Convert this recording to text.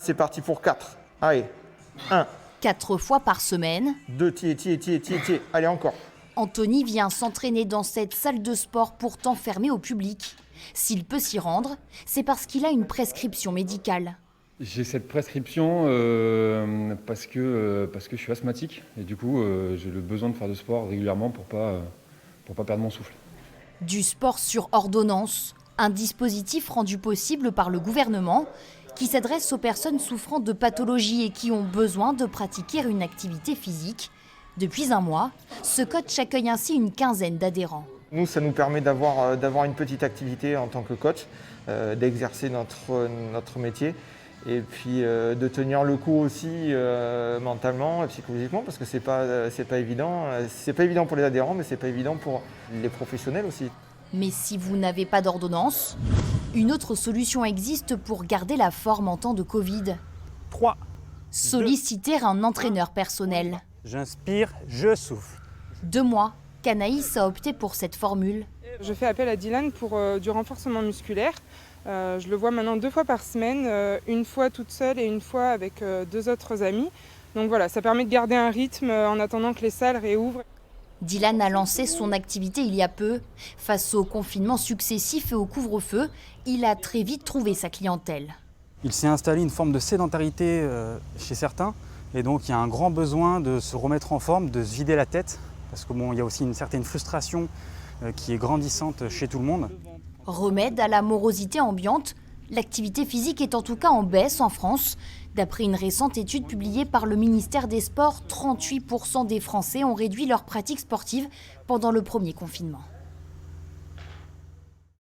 C'est parti pour 4. Allez, 1. 4 fois par semaine, 2, tiens. Allez, encore. Anthony vient s'entraîner dans cette salle de sport pourtant fermée au public. S'il peut s'y rendre, c'est parce qu'il a une prescription médicale. J'ai cette prescription parce que je suis asthmatique et du coup j'ai le besoin de faire de sport régulièrement pour pas perdre mon souffle. Du sport sur ordonnance, un dispositif rendu possible par le gouvernement qui s'adresse aux personnes souffrant de pathologies et qui ont besoin de pratiquer une activité physique. Depuis un mois, ce coach accueille ainsi une quinzaine d'adhérents. Nous, ça nous permet d'avoir une petite activité en tant que coach, d'exercer notre métier et puis de tenir le coup aussi mentalement et psychologiquement parce que c'est pas évident. C'est pas évident pour les adhérents, mais c'est pas évident pour les professionnels aussi. Mais si vous n'avez pas d'ordonnance, une autre solution existe pour garder la forme en temps de Covid. 3. Solliciter un entraîneur personnel. J'inspire, je souffle. 2 mois qu'Anaïs a opté pour cette formule. Je fais appel à Dylan pour du renforcement musculaire. Je le vois maintenant 2 fois par semaine, une fois toute seule et une fois avec 2 autres amis. Donc voilà, ça permet de garder un rythme en attendant que les salles réouvrent. Dylan a lancé son activité il y a peu. Face au confinement successif et au couvre-feu, il a très vite trouvé sa clientèle. Il s'est installé une forme de sédentarité chez certains et donc il y a un grand besoin de se remettre en forme, de se vider la tête parce que il y a aussi une certaine frustration qui est grandissante chez tout le monde. Remède à la morosité ambiante, l'activité physique est en tout cas en baisse en France. D'après une récente étude publiée par le ministère des Sports, 38% des Français ont réduit leur pratique sportive pendant le premier confinement.